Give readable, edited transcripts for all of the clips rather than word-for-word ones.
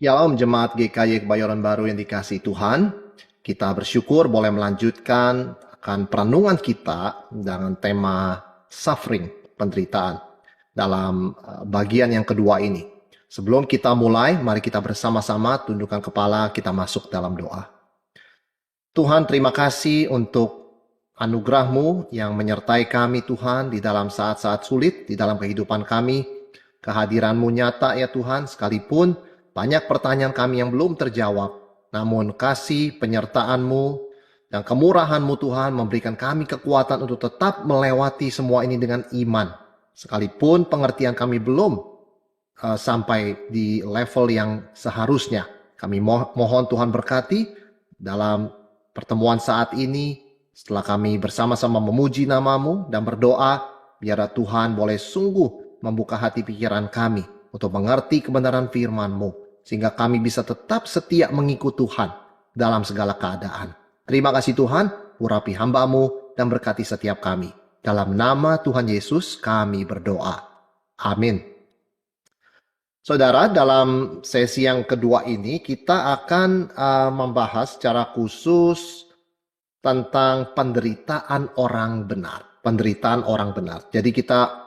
Shalom Jemaat GKY Kebayoran Baru yang dikasihi Tuhan. Kita bersyukur boleh melanjutkan akan perenungan kita dengan tema suffering, penderitaan, dalam bagian yang kedua ini. Sebelum kita mulai, mari kita bersama-sama tundukkan kepala, kita masuk dalam doa. Tuhan, terima kasih untuk anugerah-Mu yang menyertai kami Tuhan di dalam saat-saat sulit, di dalam kehidupan kami. Kehadiran-Mu nyata ya Tuhan, sekalipun banyak pertanyaan kami yang belum terjawab, namun kasih penyertaan-Mu dan kemurahan-Mu Tuhan memberikan kami kekuatan untuk tetap melewati semua ini dengan iman. Sekalipun pengertian kami belum sampai di level yang seharusnya. Kami mohon Tuhan berkati dalam pertemuan saat ini, setelah kami bersama-sama memuji nama-Mu dan berdoa, biar Tuhan boleh sungguh membuka hati pikiran kami untuk mengerti kebenaran firman-Mu, sehingga kami bisa tetap setia mengikut Tuhan dalam segala keadaan. Terima kasih Tuhan, urapi hamba-Mu dan berkati setiap kami. Dalam nama Tuhan Yesus kami berdoa. Amin. Saudara, dalam sesi yang kedua ini kita akan membahas secara khusus tentang penderitaan orang benar. Penderitaan orang benar. Jadi kita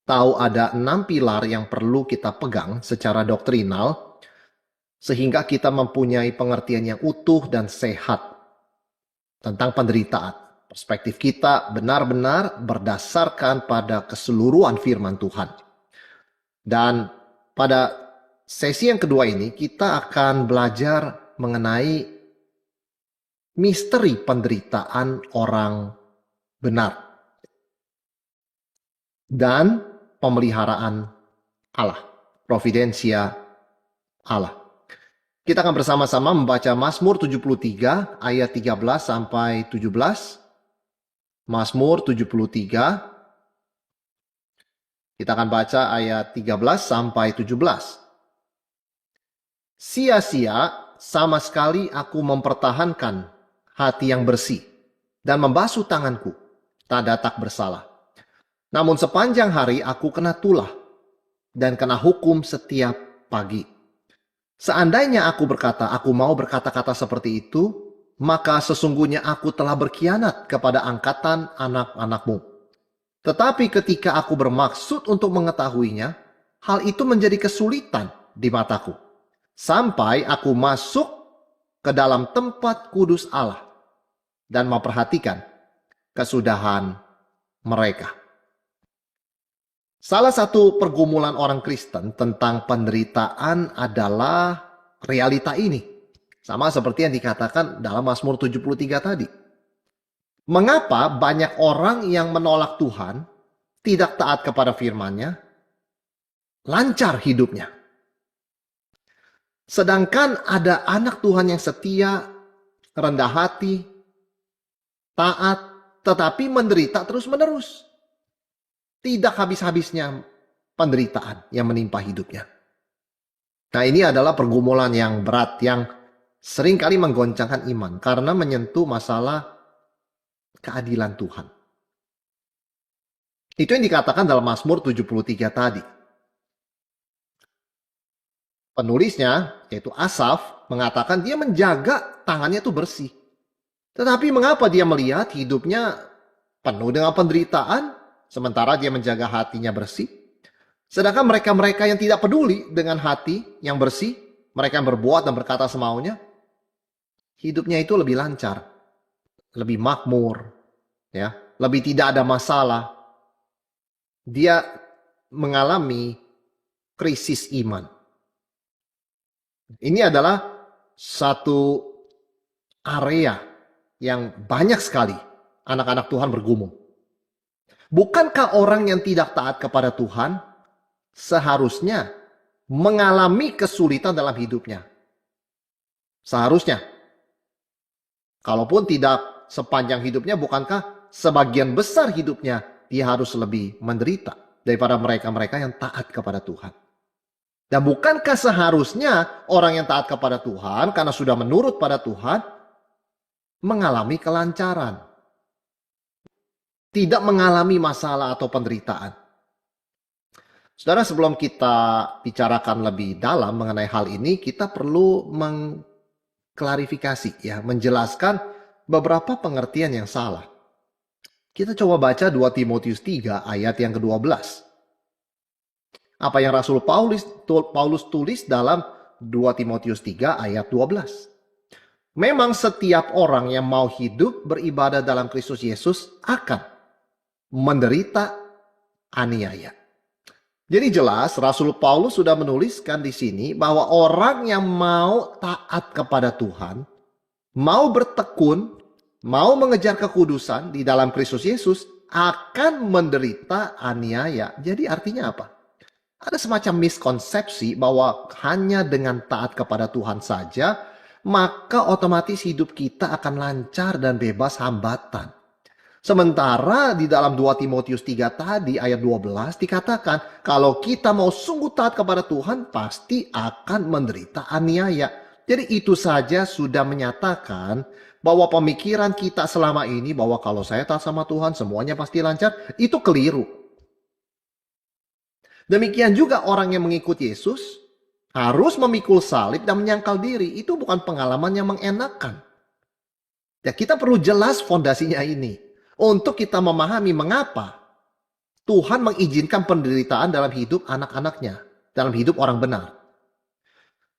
tahu ada 6 pilar yang perlu kita pegang secara doktrinal sehingga kita mempunyai pengertian yang utuh dan sehat tentang penderitaan. Perspektif kita benar-benar berdasarkan pada keseluruhan firman Tuhan. Dan pada sesi yang kedua ini kita akan belajar mengenai misteri penderitaan orang benar dan pemeliharaan Allah, providensia Allah. Kita akan bersama-sama membaca Mazmur 73 ayat 13 sampai 17. Mazmur 73. Kita akan baca ayat 13 sampai 17. Sia-sia sama sekali aku mempertahankan hati yang bersih dan membasuh tanganku, tak datak bersalah. Namun sepanjang hari aku kena tulah dan kena hukum setiap pagi. Seandainya aku berkata, aku mau berkata-kata seperti itu, maka sesungguhnya aku telah berkhianat kepada angkatan anak-anak-Mu. Tetapi ketika aku bermaksud untuk mengetahuinya, hal itu menjadi kesulitan di mataku. Sampai aku masuk ke dalam tempat kudus Allah dan memperhatikan kesudahan mereka. Salah satu pergumulan orang Kristen tentang penderitaan adalah realita ini. Sama seperti yang dikatakan dalam Mazmur 73 tadi. Mengapa banyak orang yang menolak Tuhan, tidak taat kepada firman-Nya, lancar hidupnya? Sedangkan ada anak Tuhan yang setia, rendah hati, taat, tetapi menderita terus-menerus. Tidak habis-habisnya penderitaan yang menimpa hidupnya. Nah, ini adalah pergumulan yang berat yang seringkali menggoncangkan iman karena menyentuh masalah keadilan Tuhan. Itu yang dikatakan dalam Mazmur 73 tadi. Penulisnya, yaitu Asaf, mengatakan dia menjaga tangannya itu bersih. Tetapi mengapa dia melihat hidupnya penuh dengan penderitaan, sementara dia menjaga hatinya bersih? Sedangkan mereka-mereka yang tidak peduli dengan hati yang bersih, mereka yang berbuat dan berkata semaunya, hidupnya itu lebih lancar, lebih makmur, ya, lebih tidak ada masalah. Dia mengalami krisis iman. Ini adalah satu area yang banyak sekali anak-anak Tuhan bergumul. Bukankah orang yang tidak taat kepada Tuhan seharusnya mengalami kesulitan dalam hidupnya? Seharusnya. Kalaupun tidak sepanjang hidupnya, bukankah sebagian besar hidupnya dia harus lebih menderita daripada mereka-mereka yang taat kepada Tuhan? Dan bukankah seharusnya orang yang taat kepada Tuhan karena sudah menurut pada Tuhan mengalami kelancaran? Tidak mengalami masalah atau penderitaan. Saudara, sebelum kita bicarakan lebih dalam mengenai hal ini, kita perlu mengklarifikasi, ya, menjelaskan beberapa pengertian yang salah. Kita coba baca 2 Timotius 3 ayat yang ke-12. Apa yang Rasul Paulus tulis dalam 2 Timotius 3 ayat 12. Memang setiap orang yang mau hidup beribadah dalam Kristus Yesus akan menderita aniaya. Jadi jelas Rasul Paulus sudah menuliskan di sini bahwa orang yang mau taat kepada Tuhan, mau bertekun, mau mengejar kekudusan di dalam Kristus Yesus akan menderita aniaya. Jadi artinya apa? Ada semacam miskonsepsi bahwa hanya dengan taat kepada Tuhan saja, maka otomatis hidup kita akan lancar dan bebas hambatan. Sementara di dalam 2 Timotius 3 tadi ayat 12 dikatakan kalau kita mau sungguh taat kepada Tuhan pasti akan menderita aniaya. Jadi itu saja sudah menyatakan bahwa pemikiran kita selama ini bahwa kalau saya taat sama Tuhan semuanya pasti lancar, itu keliru. Demikian juga orang yang mengikut Yesus harus memikul salib dan menyangkal diri. Itu bukan pengalaman yang mengenakan. Ya, kita perlu jelas fondasinya ini. Untuk kita memahami mengapa Tuhan mengizinkan penderitaan dalam hidup anak-anaknya. Dalam hidup orang benar.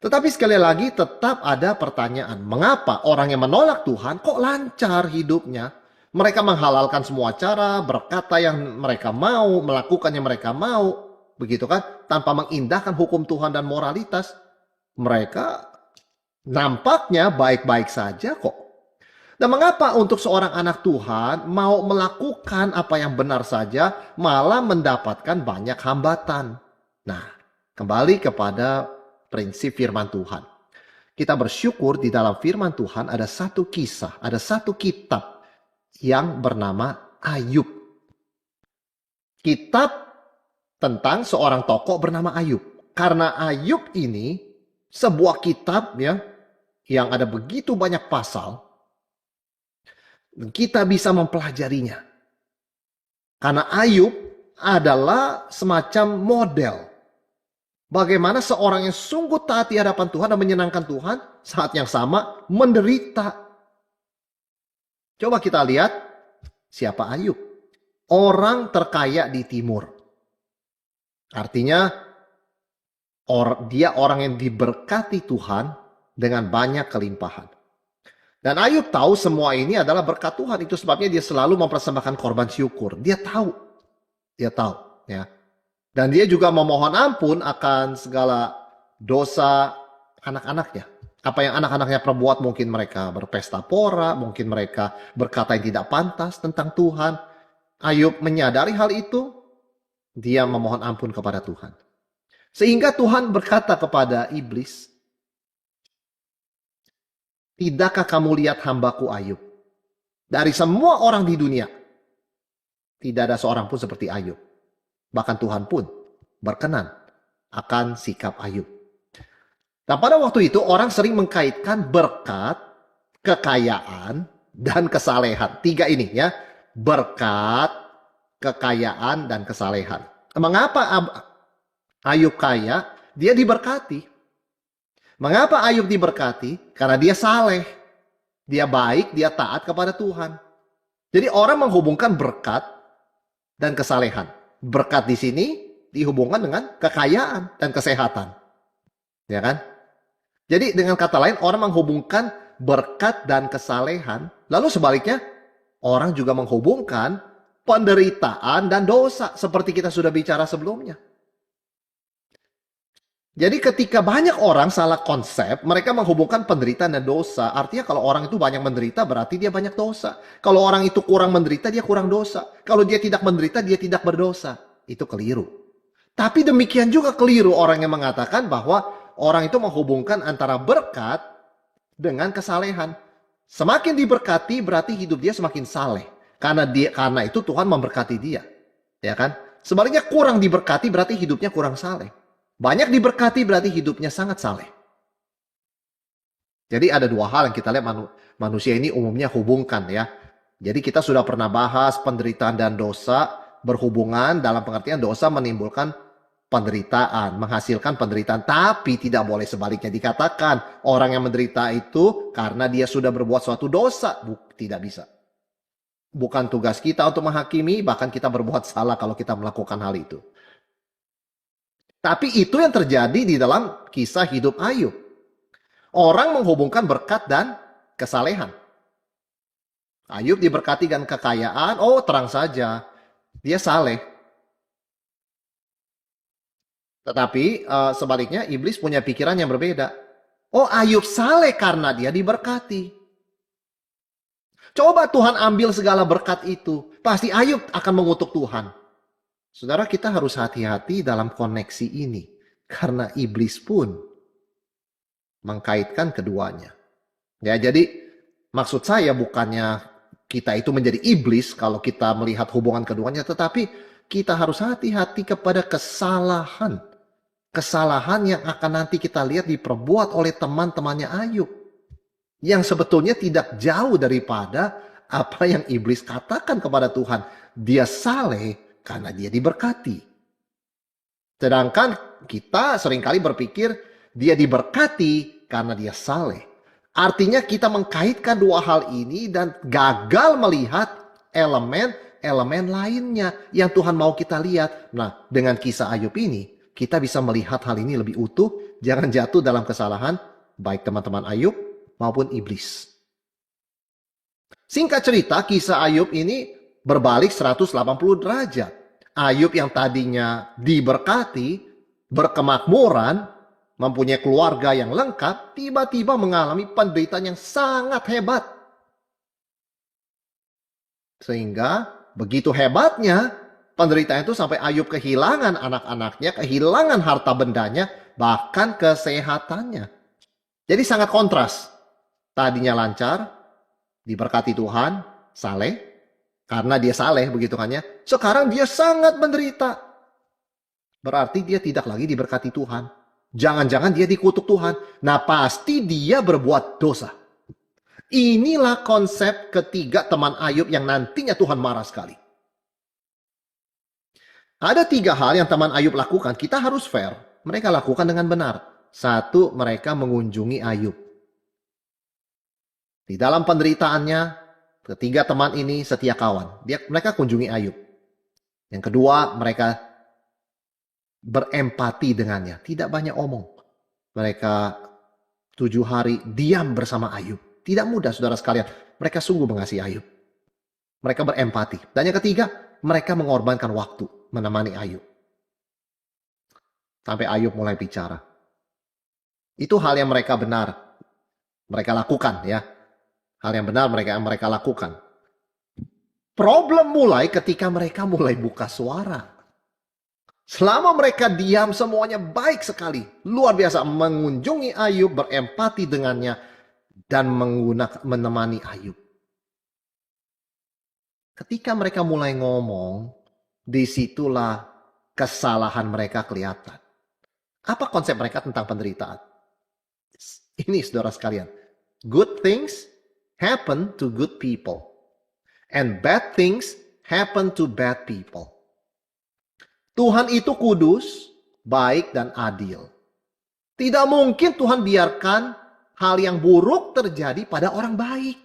Tetapi sekali lagi tetap ada pertanyaan. Mengapa orang yang menolak Tuhan kok lancar hidupnya? Mereka menghalalkan semua cara, berkata yang mereka mau, melakukan yang mereka mau. Begitu kan? Tanpa mengindahkan hukum Tuhan dan moralitas. Mereka nampaknya baik-baik saja kok. Dan mengapa untuk seorang anak Tuhan mau melakukan apa yang benar saja malah mendapatkan banyak hambatan? Nah, kembali kepada prinsip firman Tuhan. Kita bersyukur di dalam firman Tuhan ada satu kisah, ada satu kitab yang bernama Ayub. Kitab tentang seorang tokoh bernama Ayub. Karena Ayub ini sebuah kitab ya yang ada begitu banyak pasal. Kita bisa mempelajarinya. Karena Ayub adalah semacam model. Bagaimana seorang yang sungguh taat di hadapan Tuhan dan menyenangkan Tuhan saat yang sama menderita. Coba kita lihat siapa Ayub. Orang terkaya di timur. Artinya dia orang yang diberkati Tuhan dengan banyak kelimpahan. Dan Ayub tahu semua ini adalah berkat Tuhan. Itu sebabnya dia selalu mempersembahkan korban syukur. Dia tahu. Dia tahu. Ya. Dan dia juga memohon ampun akan segala dosa anak-anaknya. Apa yang anak-anaknya perbuat, mungkin mereka berpesta pora, mungkin mereka berkata yang tidak pantas tentang Tuhan. Ayub menyadari hal itu. Dia memohon ampun kepada Tuhan. Sehingga Tuhan berkata kepada iblis, tidakkah kamu lihat hambaku Ayub? Dari semua orang di dunia, tidak ada seorang pun seperti Ayub. Bahkan Tuhan pun berkenan akan sikap Ayub. Nah, pada waktu itu orang sering mengkaitkan berkat, kekayaan, dan kesalehan. Tiga ini ya, berkat, kekayaan, dan kesalehan. Mengapa Ayub kaya? Dia diberkati. Mengapa Ayub diberkati? Karena dia saleh. Dia baik, dia taat kepada Tuhan. Jadi orang menghubungkan berkat dan kesalehan. Berkat di sini dihubungkan dengan kekayaan dan kesehatan. Ya kan? Jadi dengan kata lain orang menghubungkan berkat dan kesalehan. Lalu sebaliknya orang juga menghubungkan penderitaan dan dosa. Seperti kita sudah bicara sebelumnya. Jadi ketika banyak orang salah konsep, mereka menghubungkan penderitaan dan dosa. Artinya kalau orang itu banyak menderita, berarti dia banyak dosa. Kalau orang itu kurang menderita, dia kurang dosa. Kalau dia tidak menderita, dia tidak berdosa. Itu keliru. Tapi demikian juga keliru orang yang mengatakan bahwa orang itu menghubungkan antara berkat dengan kesalehan. Semakin diberkati, berarti hidup dia semakin saleh. Karena itu Tuhan memberkati dia. Ya kan? Sebaliknya kurang diberkati, berarti hidupnya kurang saleh. Banyak diberkati berarti hidupnya sangat saleh. Jadi ada dua hal yang kita lihat manusia ini umumnya hubungkan ya. Jadi kita sudah pernah bahas penderitaan dan dosa berhubungan dalam pengertian dosa menimbulkan penderitaan, menghasilkan penderitaan. Tapi tidak boleh sebaliknya dikatakan orang yang menderita itu karena dia sudah berbuat suatu dosa. Tidak bisa. Bukan tugas kita untuk menghakimi, bahkan kita berbuat salah kalau kita melakukan hal itu. Tapi itu yang terjadi di dalam kisah hidup Ayub. Orang menghubungkan berkat dan kesalehan. Ayub diberkati dengan kekayaan, oh terang saja, dia saleh. Tetapi sebaliknya iblis punya pikiran yang berbeda. Oh Ayub saleh karena dia diberkati. Coba Tuhan ambil segala berkat itu, pasti Ayub akan mengutuk Tuhan. Saudara, kita harus hati-hati dalam koneksi ini. Karena iblis pun mengkaitkan keduanya. Ya, jadi maksud saya bukannya kita itu menjadi iblis kalau kita melihat hubungan keduanya. Tetapi kita harus hati-hati kepada kesalahan. Kesalahan yang akan nanti kita lihat diperbuat oleh teman-temannya Ayub. Yang sebetulnya tidak jauh daripada apa yang iblis katakan kepada Tuhan. Dia saleh karena dia diberkati. Sedangkan kita seringkali berpikir dia diberkati karena dia saleh. Artinya kita mengkaitkan dua hal ini dan gagal melihat elemen-elemen lainnya yang Tuhan mau kita lihat. Nah, dengan kisah Ayub ini, kita bisa melihat hal ini lebih utuh. Jangan jatuh dalam kesalahan baik teman-teman Ayub maupun iblis. Singkat cerita, kisah Ayub ini berbalik 180 derajat. Ayub yang tadinya diberkati, berkemakmuran, mempunyai keluarga yang lengkap, tiba-tiba mengalami penderitaan yang sangat hebat. Sehingga begitu hebatnya penderitaan itu sampai Ayub kehilangan anak-anaknya, kehilangan harta bendanya, bahkan kesehatannya. Jadi sangat kontras. Tadinya lancar, diberkati Tuhan, saleh. Karena dia saleh begitu kan ya. Sekarang dia sangat menderita. Berarti dia tidak lagi diberkati Tuhan. Jangan-jangan dia dikutuk Tuhan. Nah pasti dia berbuat dosa. Inilah konsep ketiga teman Ayub yang nantinya Tuhan marah sekali. Ada 3 hal yang teman Ayub lakukan. Kita harus fair. Mereka lakukan dengan benar. 1, mereka mengunjungi Ayub. Di dalam penderitaannya, ketiga teman ini setia kawan. Mereka kunjungi Ayub. Yang kedua, mereka berempati dengannya. Tidak banyak omong. Mereka 7 hari diam bersama Ayub. Tidak mudah saudara sekalian. Mereka sungguh mengasihi Ayub. Mereka berempati. Dan yang ketiga, mereka mengorbankan waktu menemani Ayub. Sampai Ayub mulai bicara. Itu hal yang mereka benar. Mereka lakukan ya. Hal yang benar mereka lakukan. Problem mulai ketika mereka mulai buka suara. Selama mereka diam semuanya baik sekali. Luar biasa mengunjungi Ayub, berempati dengannya. Dan menemani Ayub. Ketika mereka mulai ngomong, disitulah kesalahan mereka kelihatan. Apa konsep mereka tentang penderitaan? Ini saudara sekalian. Good things happen to good people. And bad things happen to bad people. Tuhan itu kudus, baik, dan adil. Tidak mungkin Tuhan biarkan hal yang buruk terjadi pada orang baik.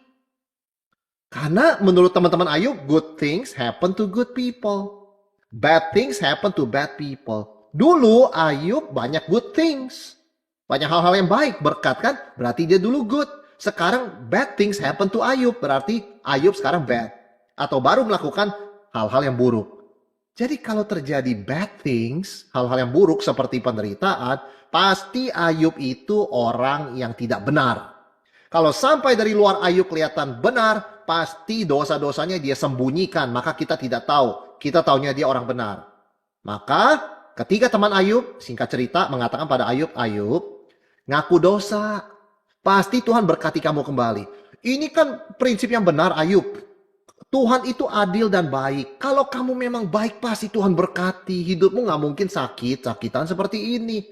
Karena menurut teman-teman Ayub, good things happen to good people. Bad things happen to bad people. Dulu Ayub banyak good things. Banyak hal-hal yang baik, berkat kan? Berarti dia dulu good. Sekarang bad things happen to Ayub. Berarti Ayub sekarang bad. Atau baru melakukan hal-hal yang buruk. Jadi kalau terjadi bad things, hal-hal yang buruk seperti penderitaan, pasti Ayub itu orang yang tidak benar. Kalau sampai dari luar Ayub kelihatan benar, pasti dosa-dosanya dia sembunyikan. Maka kita tidak tahu. Kita taunya dia orang benar. Maka ketika teman Ayub, singkat cerita, mengatakan pada Ayub, Ayub, ngaku dosa. Pasti Tuhan berkati kamu kembali. Ini kan prinsip yang benar Ayub. Tuhan itu adil dan baik. Kalau kamu memang baik, pasti Tuhan berkati. Hidupmu gak mungkin sakit-sakitan seperti ini.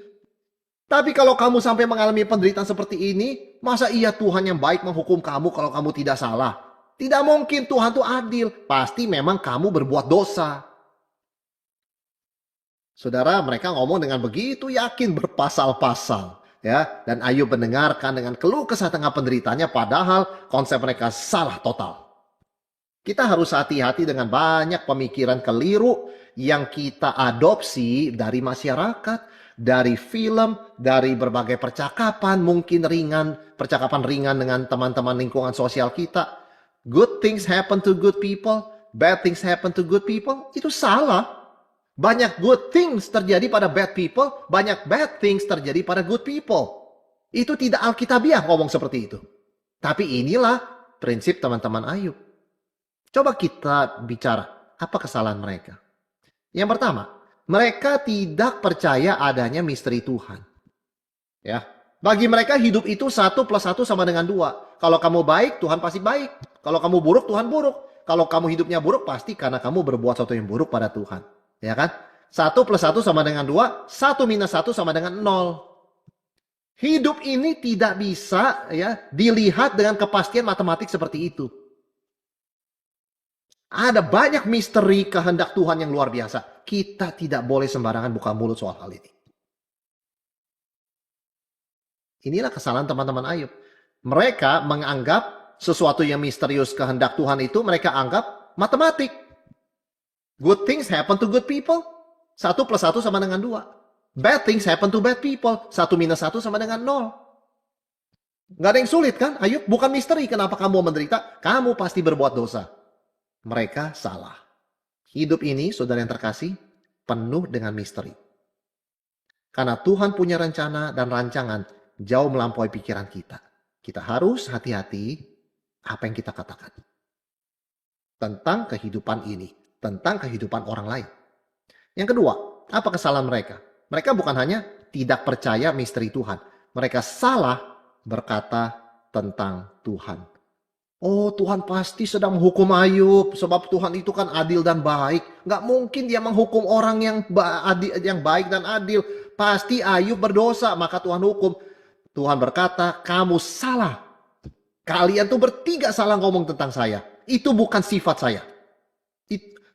Tapi kalau kamu sampai mengalami penderitaan seperti ini, masa iya Tuhan yang baik menghukum kamu kalau kamu tidak salah? Tidak mungkin, Tuhan itu adil. Pasti memang kamu berbuat dosa. Saudara, mereka ngomong dengan begitu yakin berpasal-pasal. Ya, dan Ayub mendengarkan dengan keluh kesah tengah penderitaannya, padahal konsep mereka salah total. Kita harus hati-hati dengan banyak pemikiran keliru yang kita adopsi dari masyarakat, dari film, dari berbagai percakapan, mungkin percakapan ringan dengan teman-teman lingkungan sosial kita. Good things happen to good people, bad things happen to good people. Itu salah. Banyak good things terjadi pada bad people, banyak bad things terjadi pada good people. Itu tidak alkitabiah ngomong seperti itu. Tapi inilah prinsip teman-teman Ayub. Coba kita bicara, apa kesalahan mereka? Yang pertama, mereka tidak percaya adanya misteri Tuhan. Ya, bagi mereka hidup itu 1 + 1 sama dengan 2. Kalau kamu baik, Tuhan pasti baik. Kalau kamu buruk, Tuhan buruk. Kalau kamu hidupnya buruk, pasti karena kamu berbuat sesuatu yang buruk pada Tuhan. Ya kan? 1 + 1 sama dengan 2, 1 - 1 sama dengan 0. Hidup ini tidak bisa ya dilihat dengan kepastian matematik seperti itu. Ada banyak misteri kehendak Tuhan yang luar biasa. Kita tidak boleh sembarangan buka mulut soal hal ini. Inilah kesalahan teman-teman Ayub. Mereka menganggap sesuatu yang misterius kehendak Tuhan itu mereka anggap matematik. Good things happen to good people. 1 + 1 sama dengan 2. Bad things happen to bad people. 1 - 1 sama dengan 0. Gak ada yang sulit kan? Ayub, bukan misteri kenapa kamu menderita. Kamu pasti berbuat dosa. Mereka salah. Hidup ini, saudara yang terkasih, penuh dengan misteri. Karena Tuhan punya rencana dan rancangan jauh melampaui pikiran kita. Kita harus hati-hati apa yang kita katakan. Tentang kehidupan ini. Tentang kehidupan orang lain. Yang kedua, apa kesalahan mereka? Mereka bukan hanya tidak percaya misteri Tuhan. Mereka salah berkata tentang Tuhan. Oh, Tuhan pasti sedang menghukum Ayub. Sebab Tuhan itu kan adil dan baik. Nggak mungkin dia menghukum orang yang baik dan adil. Pasti Ayub berdosa, maka Tuhan hukum. Tuhan berkata, kamu salah. Kalian tuh bertiga salah ngomong tentang saya. Itu bukan sifat saya.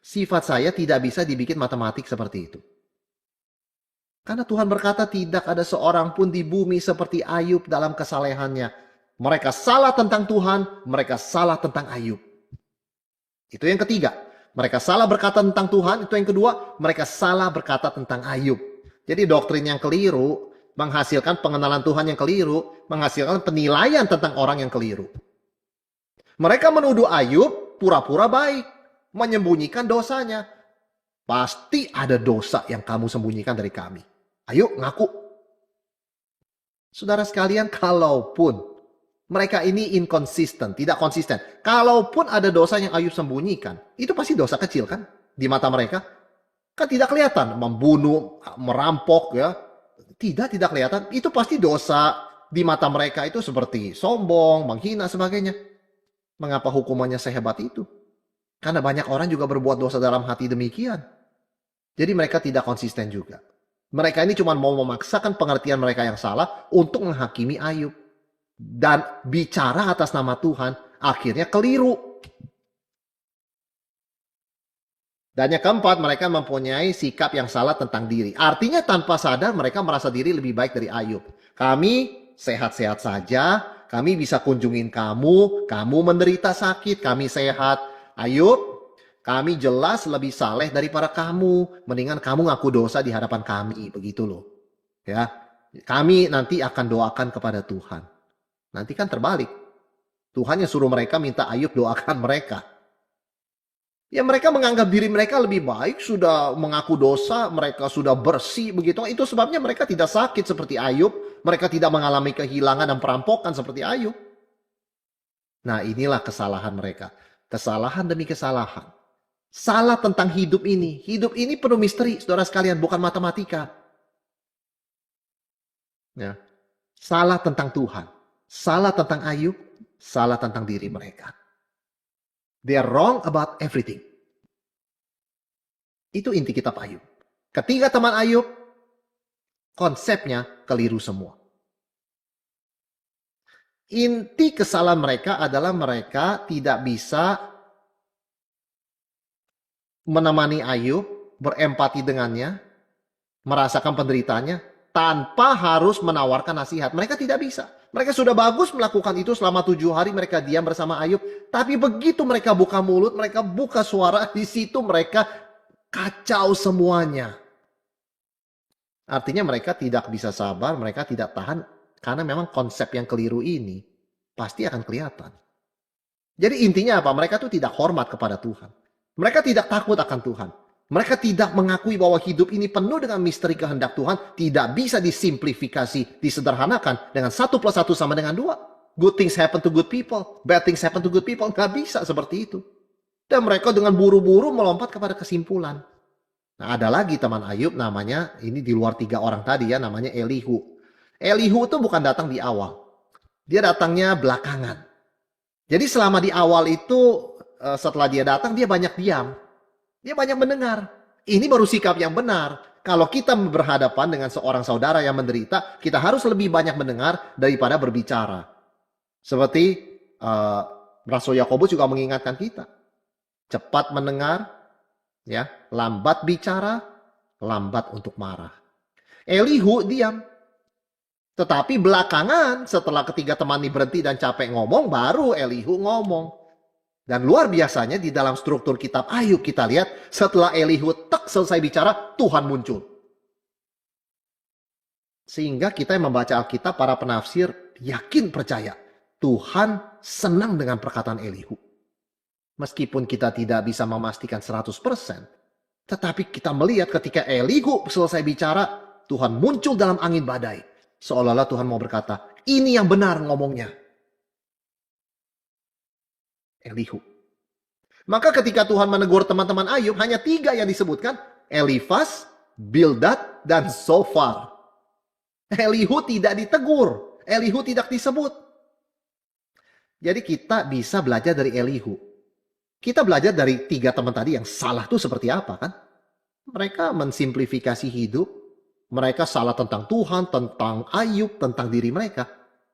Sifat saya tidak bisa dibikin matematik seperti itu. Karena Tuhan berkata tidak ada seorang pun di bumi seperti Ayub dalam kesalehannya. Mereka salah tentang Tuhan, mereka salah tentang Ayub. Itu yang ketiga. Mereka salah berkata tentang Tuhan, itu yang kedua. Mereka salah berkata tentang Ayub. Jadi doktrin yang keliru menghasilkan pengenalan Tuhan yang keliru, menghasilkan penilaian tentang orang yang keliru. Mereka menuduh Ayub pura-pura baik, menyembunyikan dosanya. Pasti ada dosa yang kamu sembunyikan dari kami. Ayo ngaku. Saudara sekalian, kalaupun mereka ini inconsistent, tidak konsisten. Kalaupun ada dosa yang Ayub sembunyikan, itu pasti dosa kecil kan? Di mata mereka. Kan tidak kelihatan. Membunuh, merampok ya. Tidak kelihatan. Itu pasti dosa di mata mereka itu seperti sombong, menghina, sebagainya. Mengapa hukumannya sehebat itu? Karena banyak orang juga berbuat dosa dalam hati demikian. Jadi mereka tidak konsisten juga. Mereka ini cuma mau memaksakan pengertian mereka yang salah untuk menghakimi Ayub. Dan bicara atas nama Tuhan, akhirnya keliru. Dan yang keempat, mereka mempunyai sikap yang salah tentang diri. Artinya tanpa sadar mereka merasa diri lebih baik dari Ayub. Kami sehat-sehat saja, kami bisa kunjungin kamu menderita sakit, kami sehat. Ayub, kami jelas lebih saleh daripada kamu. Mendingan kamu ngaku dosa di hadapan kami, begitu loh. Ya, kami nanti akan doakan kepada Tuhan. Nanti kan terbalik. Tuhan yang suruh mereka minta Ayub doakan mereka. Ya mereka menganggap diri mereka lebih baik, sudah mengaku dosa, mereka sudah bersih begitu. Itu sebabnya mereka tidak sakit seperti Ayub. Mereka tidak mengalami kehilangan dan perampokan seperti Ayub. Nah inilah kesalahan mereka. Kesalahan demi kesalahan. Salah tentang hidup ini. Hidup ini penuh misteri, saudara sekalian, bukan matematika. Ya. Salah tentang Tuhan. Salah tentang Ayub, salah tentang diri mereka. They are wrong about everything. Itu inti kitab Ayub. Ketiga teman Ayub, konsepnya keliru semua. Inti kesalahan mereka adalah mereka tidak bisa menemani Ayub, berempati dengannya, merasakan penderitaannya tanpa harus menawarkan nasihat. Mereka tidak bisa. Mereka sudah bagus melakukan itu selama 7 hari mereka diam bersama Ayub. Tapi begitu mereka buka mulut, mereka buka suara, di situ mereka kacau semuanya. Artinya mereka tidak bisa sabar, mereka tidak tahan. Karena memang konsep yang keliru ini pasti akan kelihatan. Jadi intinya apa? Mereka tuh tidak hormat kepada Tuhan. Mereka tidak takut akan Tuhan. Mereka tidak mengakui bahwa hidup ini penuh dengan misteri kehendak Tuhan. Tidak bisa disimplifikasi, disederhanakan dengan 1 plus 1 sama dengan 2. Good things happen to good people. Bad things happen to good people. Nggak bisa seperti itu. Dan mereka dengan buru-buru melompat kepada kesimpulan. Nah, ada lagi teman Ayub namanya, ini di luar 3 orang tadi ya, namanya Elihu. Elihu itu bukan datang di awal. Dia datangnya belakangan. Jadi selama di awal itu, setelah dia datang, dia banyak diam. Dia banyak mendengar. Ini baru sikap yang benar. Kalau kita berhadapan dengan seorang saudara yang menderita, kita harus lebih banyak mendengar daripada berbicara. Seperti Rasul Yakobus juga mengingatkan kita. Cepat mendengar, ya, lambat bicara, lambat untuk marah. Elihu diam. Tetapi belakangan setelah ketiga teman ini berhenti dan capek ngomong, baru Elihu ngomong. Dan luar biasanya di dalam struktur kitab Ayub kita lihat setelah Elihu selesai bicara, Tuhan muncul. Sehingga kita yang membaca Alkitab, para penafsir yakin percaya Tuhan senang dengan perkataan Elihu. Meskipun kita tidak bisa memastikan 100%, tetapi kita melihat ketika Elihu selesai bicara, Tuhan muncul dalam angin badai. Seolah-olah Tuhan mau berkata, ini yang benar ngomongnya. Elihu. Maka ketika Tuhan menegur teman-teman Ayub, hanya 3 yang disebutkan. Elifaz, Bildad, dan Zofar. Elihu tidak ditegur. Elihu tidak disebut. Jadi kita bisa belajar dari Elihu. Kita belajar dari 3 teman tadi yang salah itu seperti apa kan? Mereka mensimplifikasi hidup. Mereka salah tentang Tuhan, tentang Ayub, tentang diri mereka.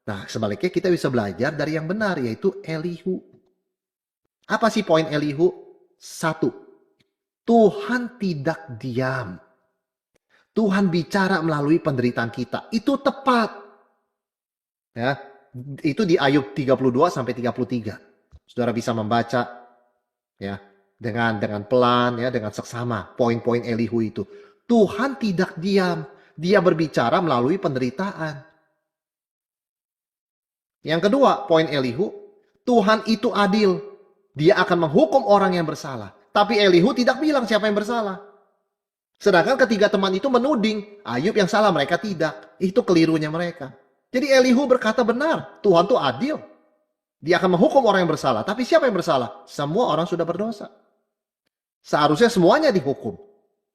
Nah, sebaliknya kita bisa belajar dari yang benar, yaitu Elihu. Apa sih poin Elihu? 1. Tuhan tidak diam. Tuhan bicara melalui penderitaan kita. Itu tepat. Ya, itu di Ayub 32 sampai 33. Saudara bisa membaca ya dengan pelan ya, dengan seksama poin-poin Elihu itu. Tuhan tidak diam. Dia berbicara melalui penderitaan. Yang kedua, poin Elihu, Tuhan itu adil. Dia akan menghukum orang yang bersalah. Tapi Elihu tidak bilang siapa yang bersalah. Sedangkan ketiga teman itu menuding Ayub yang salah, mereka tidak. Itu kelirunya mereka. Jadi Elihu berkata benar, Tuhan itu adil. Dia akan menghukum orang yang bersalah. Tapi siapa yang bersalah? Semua orang sudah berdosa. Seharusnya semuanya dihukum.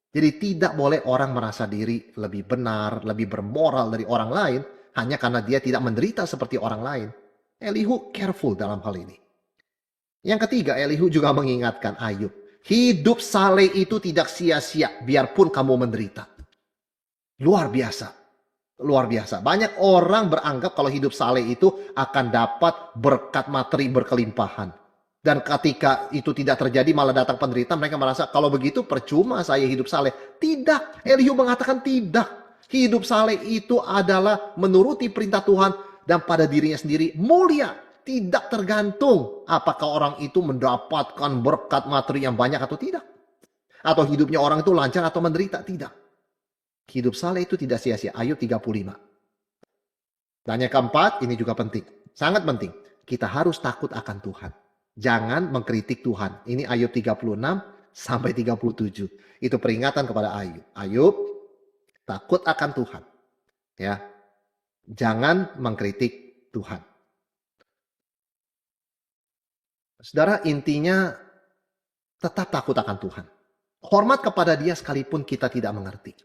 Jadi tidak boleh orang merasa diri lebih benar, lebih bermoral dari orang lain hanya karena dia tidak menderita seperti orang lain. Elihu careful dalam hal ini. Yang ketiga, Elihu juga mengingatkan Ayub. Hidup saleh itu tidak sia-sia biarpun kamu menderita. Luar biasa. Luar biasa. Banyak orang beranggap kalau hidup saleh itu akan dapat berkat materi berkelimpahan. Dan ketika itu tidak terjadi malah datang penderitaan, mereka merasa kalau begitu percuma saya hidup saleh. Tidak, Elihu mengatakan tidak. Hidup saleh itu adalah menuruti perintah Tuhan dan pada dirinya sendiri mulia. Tidak tergantung apakah orang itu mendapatkan berkat materi yang banyak atau tidak. Atau hidupnya orang itu lancar atau menderita, tidak. Hidup saleh itu tidak sia-sia. Ayub 35. Dan yang keempat, ini juga penting. Sangat penting. Kita harus takut akan Tuhan. Jangan mengkritik Tuhan. Ini Ayub 36 sampai 37. Itu peringatan kepada Ayub. Ayub, takut akan Tuhan. Ya. Jangan mengkritik Tuhan. Saudara, intinya tetap takut akan Tuhan. Hormat kepada Dia sekalipun kita tidak mengerti.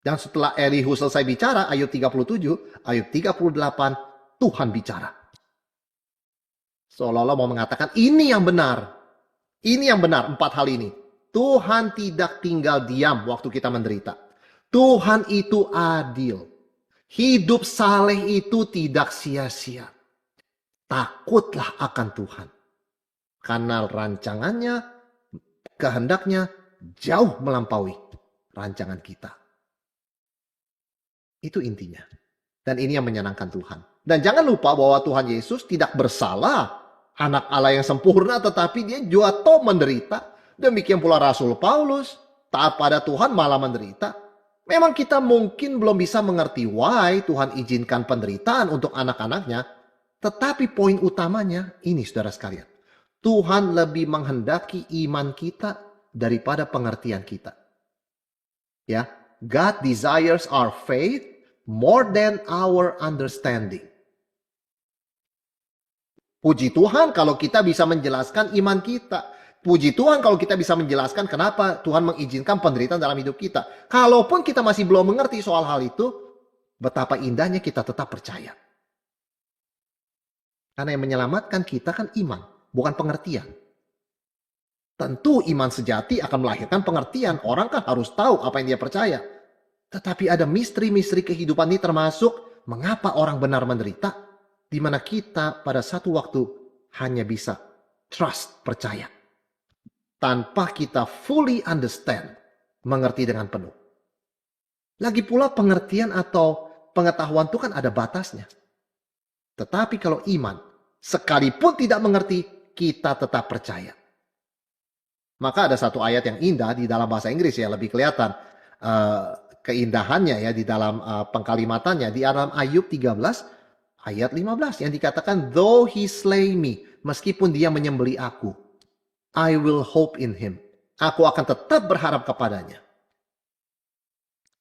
Dan setelah Elihu selesai bicara, Ayub 37, Ayub 38, Tuhan bicara. Seolah-olah mau mengatakan ini yang benar. Ini yang benar, 4 hal ini. Tuhan tidak tinggal diam waktu kita menderita. Tuhan itu adil. Hidup saleh itu tidak sia-sia. Takutlah akan Tuhan. Karena rancangannya, kehendaknya jauh melampaui rancangan kita. Itu intinya. Dan ini yang menyenangkan Tuhan. Dan jangan lupa bahwa Tuhan Yesus tidak bersalah. Anak Allah yang sempurna, tetapi dia jatuh menderita. Demikian pula Rasul Paulus. Taat pada Tuhan malah menderita. Memang kita mungkin belum bisa mengerti why Tuhan izinkan penderitaan untuk anak-anaknya. Tetapi poin utamanya ini, saudara sekalian. Tuhan lebih menghendaki iman kita daripada pengertian kita. Ya, God desires our faith more than our understanding. Puji Tuhan kalau kita bisa menjelaskan iman kita. Puji Tuhan kalau kita bisa menjelaskan kenapa Tuhan mengizinkan penderitaan dalam hidup kita. Kalaupun kita masih belum mengerti soal hal itu, betapa indahnya kita tetap percaya. Karena yang menyelamatkan kita kan iman, bukan pengertian. Tentu iman sejati akan melahirkan pengertian. Orang kan harus tahu apa yang dia percaya. Tetapi ada misteri-misteri kehidupan ini, termasuk mengapa orang benar menderita, di mana kita pada satu waktu hanya bisa trust, percaya. Tanpa kita fully understand, mengerti dengan penuh. Lagi pula pengertian atau pengetahuan itu kan ada batasnya. Tetapi kalau iman, sekalipun tidak mengerti, kita tetap percaya. Maka ada satu ayat yang indah di dalam bahasa Inggris ya, lebih kelihatan keindahannya ya di dalam pengkalimatannya. Di dalam Ayub 13 ayat 15 yang dikatakan, though he slay me, meskipun dia menyembeli aku, I will hope in him. Aku akan tetap berharap kepadanya.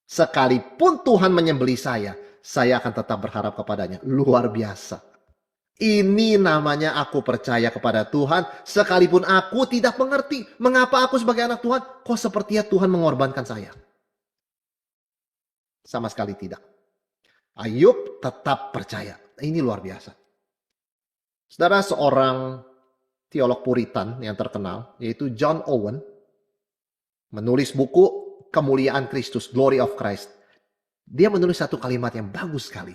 Sekalipun Tuhan menyembeli saya akan tetap berharap kepadanya. Luar biasa. Ini namanya aku percaya kepada Tuhan, sekalipun aku tidak mengerti mengapa aku sebagai anak Tuhan, kok sepertinya Tuhan mengorbankan saya. Sama sekali tidak. Ayub tetap percaya. Ini luar biasa. Saudara, seorang teolog Puritan yang terkenal, yaitu John Owen, menulis buku Kemuliaan Kristus, Glory of Christ. Dia menulis satu kalimat yang bagus sekali.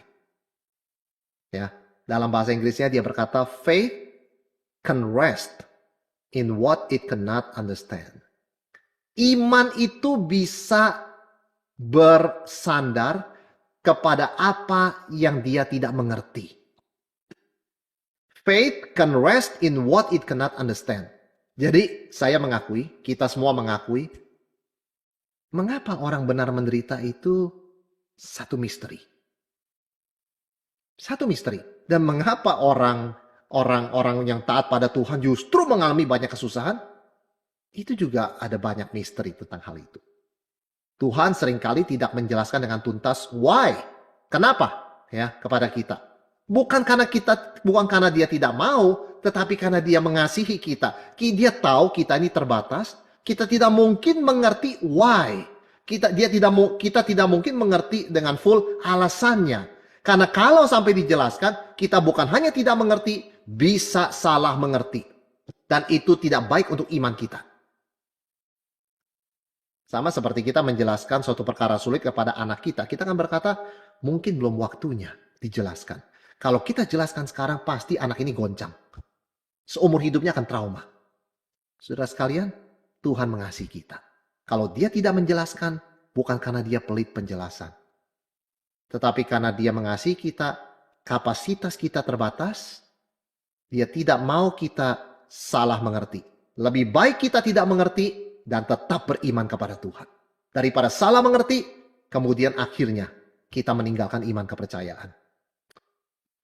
Ya, dalam bahasa Inggrisnya dia berkata, faith can rest in what it cannot understand. Iman itu bisa bersandar kepada apa yang dia tidak mengerti. Faith can rest in what it cannot understand. Jadi saya mengakui, kita semua mengakui, mengapa orang benar menderita itu satu misteri. Satu misteri. Dan mengapa orang yang taat pada Tuhan justru mengalami banyak kesusahan, itu juga ada banyak misteri tentang hal itu. Tuhan seringkali tidak menjelaskan dengan tuntas why, kenapa ya kepada kita. Bukan karena dia tidak mau, tetapi karena dia mengasihi kita. Dia tahu kita ini terbatas, kita tidak mungkin mengerti why. Kita tidak mungkin mengerti dengan full alasannya. Karena kalau sampai dijelaskan, kita bukan hanya tidak mengerti, bisa salah mengerti. Dan itu tidak baik untuk iman kita. Sama seperti kita menjelaskan suatu perkara sulit kepada anak kita. Kita akan berkata, mungkin belum waktunya dijelaskan. Kalau kita jelaskan sekarang, pasti anak ini goncang. Seumur hidupnya akan trauma. Saudara sekalian, Tuhan mengasihi kita. Kalau dia tidak menjelaskan, bukan karena dia pelit penjelasan. Tetapi karena dia mengasihi kita, kapasitas kita terbatas, dia tidak mau kita salah mengerti. Lebih baik kita tidak mengerti dan tetap beriman kepada Tuhan. Daripada salah mengerti, kemudian akhirnya kita meninggalkan iman kepercayaan.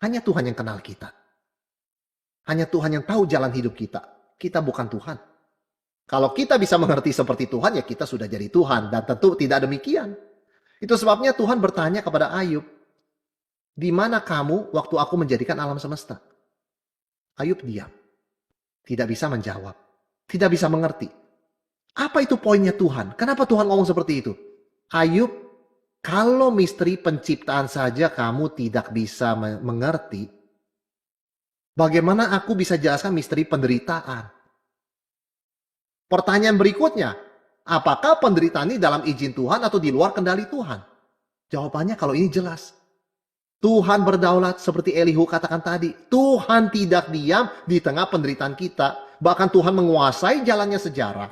Hanya Tuhan yang kenal kita. Hanya Tuhan yang tahu jalan hidup kita. Kita bukan Tuhan. Kalau kita bisa mengerti seperti Tuhan, ya kita sudah jadi Tuhan. Dan tentu tidak demikian. Itu sebabnya Tuhan bertanya kepada Ayub, di mana kamu waktu aku menjadikan alam semesta? Ayub diam. Tidak bisa menjawab. Tidak bisa mengerti. Apa itu poinnya Tuhan? Kenapa Tuhan ngomong seperti itu? Ayub, kalau misteri penciptaan saja kamu tidak bisa mengerti, bagaimana aku bisa jelaskan misteri penderitaan? Pertanyaan berikutnya, apakah penderitaan ini dalam izin Tuhan atau di luar kendali Tuhan? Jawabannya kalau ini jelas. Tuhan berdaulat seperti Elihu katakan tadi. Tuhan tidak diam di tengah penderitaan kita. Bahkan Tuhan menguasai jalannya sejarah.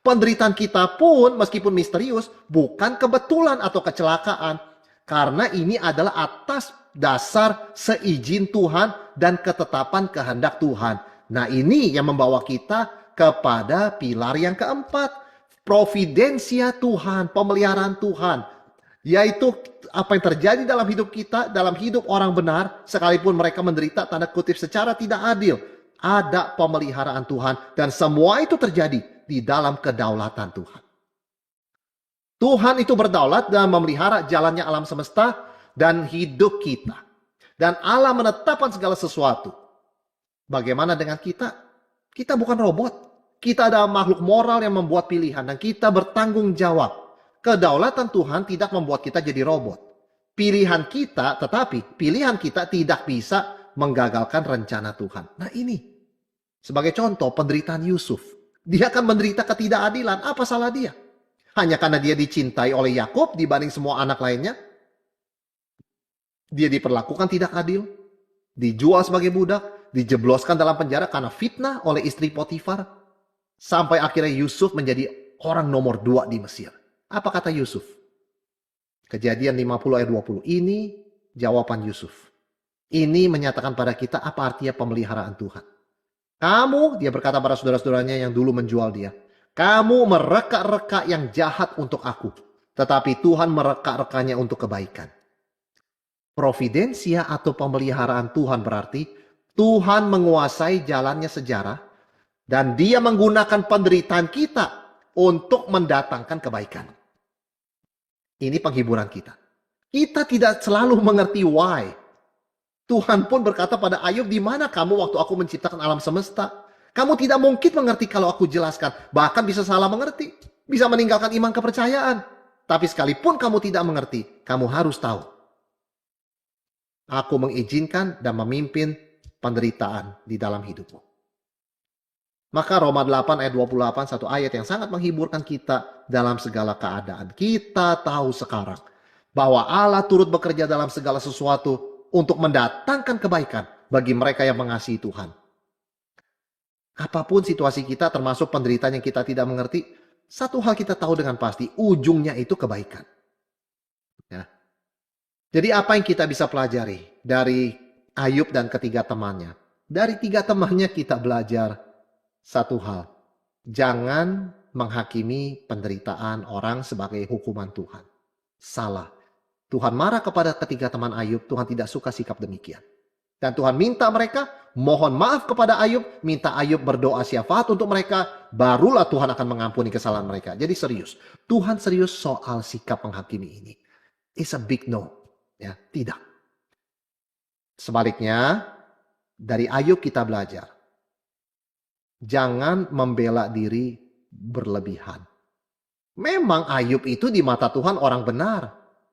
Penderitaan kita pun meskipun misterius bukan kebetulan atau kecelakaan. Karena ini adalah atas dasar seizin Tuhan dan ketetapan kehendak Tuhan. Nah, ini yang membawa kita kepada pilar yang keempat. Providensia Tuhan, pemeliharaan Tuhan. Yaitu apa yang terjadi dalam hidup kita, dalam hidup orang benar, sekalipun mereka menderita tanda kutip secara tidak adil. Ada pemeliharaan Tuhan dan semua itu terjadi di dalam kedaulatan Tuhan. Tuhan itu berdaulat dan memelihara jalannya alam semesta dan hidup kita. Dan Allah menetapkan segala sesuatu. Bagaimana dengan kita? Kita bukan robot. Kita adalah makhluk moral yang membuat pilihan dan kita bertanggung jawab. Kedaulatan Tuhan tidak membuat kita jadi robot. Pilihan kita tidak bisa menggagalkan rencana Tuhan. Nah, ini sebagai contoh penderitaan Yusuf. Dia akan menderita ketidakadilan. Apa salah dia? Hanya karena dia dicintai oleh Yakub dibanding semua anak lainnya. Dia diperlakukan tidak adil. Dijual sebagai budak. Dijebloskan dalam penjara karena fitnah oleh istri Potifar. Sampai akhirnya Yusuf menjadi orang nomor 2 di Mesir. Apa kata Yusuf? Kejadian 50 ayat 20. Ini jawaban Yusuf. Ini menyatakan pada kita apa artinya pemeliharaan Tuhan. Kamu, dia berkata pada saudara-saudaranya yang dulu menjual dia. Kamu mereka-reka yang jahat untuk aku. Tetapi Tuhan mereka-rekanya untuk kebaikan. Providensia atau pemeliharaan Tuhan berarti Tuhan menguasai jalannya sejarah. Dan dia menggunakan penderitaan kita untuk mendatangkan kebaikan. Ini penghiburan kita. Kita tidak selalu mengerti why. Tuhan pun berkata pada Ayub, di mana kamu waktu aku menciptakan alam semesta? Kamu tidak mungkin mengerti kalau aku jelaskan. Bahkan bisa salah mengerti. Bisa meninggalkan iman kepercayaan. Tapi sekalipun kamu tidak mengerti, kamu harus tahu. Aku mengizinkan dan memimpin penderitaan di dalam hidupmu. Maka Roma 8 ayat 28, satu ayat yang sangat menghiburkan kita dalam segala keadaan. Kita tahu sekarang bahwa Allah turut bekerja dalam segala sesuatu untuk mendatangkan kebaikan bagi mereka yang mengasihi Tuhan. Apapun situasi kita termasuk penderitaan yang kita tidak mengerti, satu hal kita tahu dengan pasti, ujungnya itu kebaikan. Ya. Jadi apa yang kita bisa pelajari dari Ayub dan ketiga temannya? Dari 3 temannya kita belajar satu hal. Jangan menghakimi penderitaan orang sebagai hukuman Tuhan. Salah. Tuhan marah kepada ketiga teman Ayub. Tuhan tidak suka sikap demikian. Dan Tuhan minta mereka mohon maaf kepada Ayub. Minta Ayub berdoa syafaat untuk mereka. Barulah Tuhan akan mengampuni kesalahan mereka. Jadi serius. Tuhan serius soal sikap menghakimi ini. It's a big no. Ya, tidak. Sebaliknya, dari Ayub kita belajar. Jangan membela diri berlebihan. Memang Ayub itu di mata Tuhan orang benar.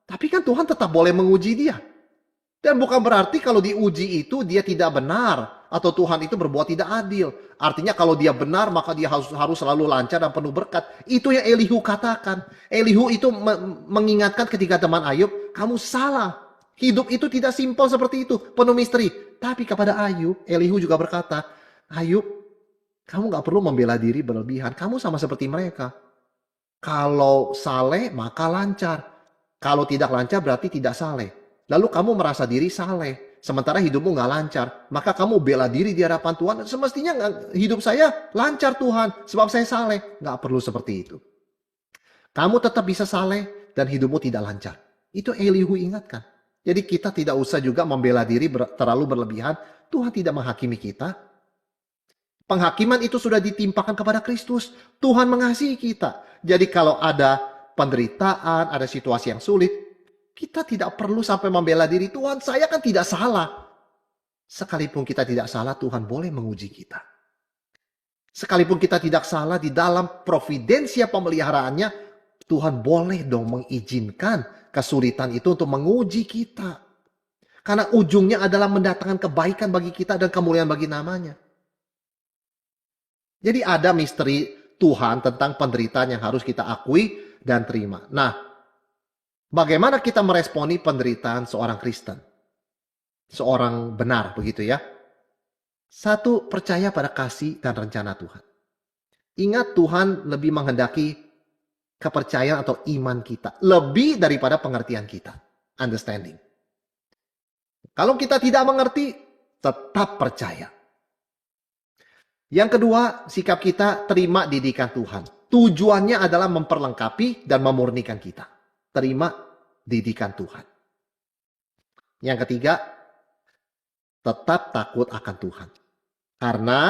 Tapi kan Tuhan tetap boleh menguji dia. Dan bukan berarti kalau diuji itu dia tidak benar. Atau Tuhan itu berbuat tidak adil. Artinya kalau dia benar maka dia harus selalu lancar dan penuh berkat. Itu yang Elihu katakan. Elihu itu mengingatkan ketika teman Ayub, kamu salah. Hidup itu tidak simpel seperti itu. Penuh misteri. Tapi kepada Ayub, Elihu juga berkata, Ayub, kamu gak perlu membela diri berlebihan. Kamu sama seperti mereka. Kalau saleh maka lancar. Kalau tidak lancar berarti tidak saleh. Lalu kamu merasa diri saleh. Sementara hidupmu gak lancar. Maka kamu bela diri di hadapan Tuhan. Semestinya hidup saya lancar Tuhan. Sebab saya saleh. Gak perlu seperti itu. Kamu tetap bisa saleh dan hidupmu tidak lancar. Itu Elihu ingatkan. Jadi kita tidak usah juga membela diri terlalu berlebihan. Tuhan tidak menghakimi kita. Penghakiman itu sudah ditimpakan kepada Kristus. Tuhan mengasihi kita. Jadi kalau ada penderitaan, ada situasi yang sulit, kita tidak perlu sampai membela diri. Tuhan, saya kan tidak salah. Sekalipun kita tidak salah, Tuhan boleh menguji kita. Sekalipun kita tidak salah di dalam providensia pemeliharaannya, Tuhan boleh dong mengizinkan kesulitan itu untuk menguji kita. Karena ujungnya adalah mendatangkan kebaikan bagi kita dan kemuliaan bagi namanya. Jadi ada misteri Tuhan tentang penderitaan yang harus kita akui dan terima. Nah, bagaimana kita meresponi penderitaan seorang Kristen? Seorang benar begitu ya. Satu, percaya pada kasih dan rencana Tuhan. Ingat, Tuhan lebih menghendaki kepercayaan atau iman kita. Lebih daripada pengertian kita. Understanding. Kalau kita tidak mengerti, tetap percaya. Yang kedua, sikap kita terima didikan Tuhan. Tujuannya adalah memperlengkapi dan memurnikan kita. Terima didikan Tuhan. Yang ketiga, tetap takut akan Tuhan. Karena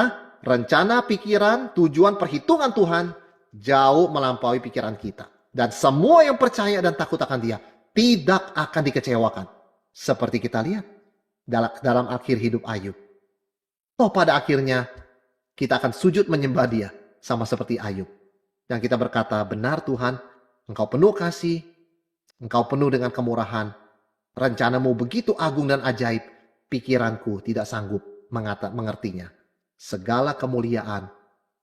rencana, pikiran, tujuan, perhitungan Tuhan jauh melampaui pikiran kita. Dan semua yang percaya dan takut akan Dia tidak akan dikecewakan. Seperti kita lihat dalam akhir hidup Ayub. Pada akhirnya kita akan sujud menyembah Dia sama seperti Ayub. Dan kita berkata, benar Tuhan, Engkau penuh kasih, Engkau penuh dengan kemurahan. Rencanamu begitu agung dan ajaib, pikiranku tidak sanggup mengertinya. Segala kemuliaan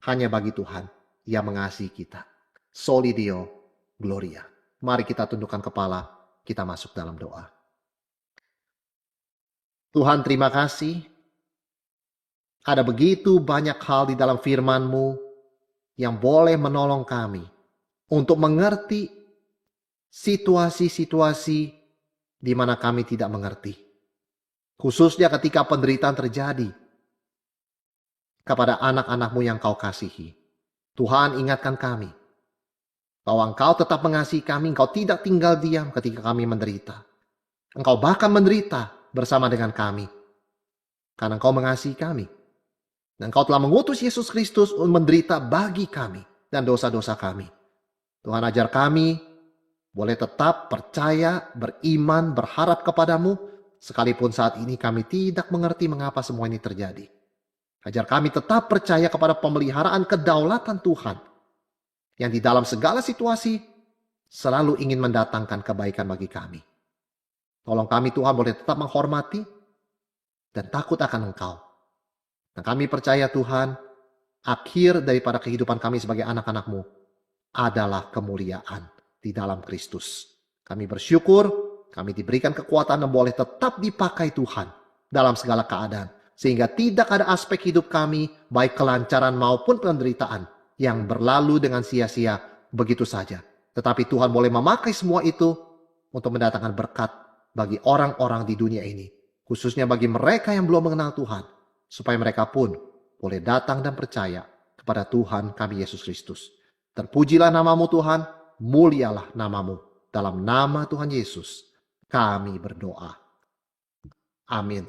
hanya bagi Tuhan yang mengasihi kita. Soli Deo Gloria. Mari kita tundukkan kepala, kita masuk dalam doa. Tuhan, terima kasih. Ada begitu banyak hal di dalam firman-Mu yang boleh menolong kami untuk mengerti situasi-situasi di mana kami tidak mengerti. Khususnya ketika penderitaan terjadi kepada anak-anak-Mu yang Kau kasihi. Tuhan, ingatkan kami bahwa Engkau tetap mengasihi kami. Engkau tidak tinggal diam ketika kami menderita. Engkau bahkan menderita bersama dengan kami. Karena Engkau mengasihi kami. Dan Engkau telah mengutus Yesus Kristus untuk menderita bagi kami dan dosa-dosa kami. Tuhan, ajar kami boleh tetap percaya, beriman, berharap kepadamu, sekalipun saat ini kami tidak mengerti mengapa semua ini terjadi. Ajar kami tetap percaya kepada pemeliharaan kedaulatan Tuhan, yang di dalam segala situasi selalu ingin mendatangkan kebaikan bagi kami. Tolong kami Tuhan boleh tetap menghormati dan takut akan Engkau. Dan kami percaya Tuhan, akhir daripada kehidupan kami sebagai anak-anak-Mu adalah kemuliaan di dalam Kristus. Kami bersyukur, kami diberikan kekuatan dan boleh tetap dipakai Tuhan dalam segala keadaan. Sehingga tidak ada aspek hidup kami, baik kelancaran maupun penderitaan, yang berlalu dengan sia-sia begitu saja. Tetapi Tuhan boleh memakai semua itu untuk mendatangkan berkat bagi orang-orang di dunia ini. Khususnya bagi mereka yang belum mengenal Tuhan. Supaya mereka pun boleh datang dan percaya kepada Tuhan kami Yesus Kristus. Terpujilah nama-Mu Tuhan, mulialah nama-Mu. Dalam nama Tuhan Yesus kami berdoa. Amin.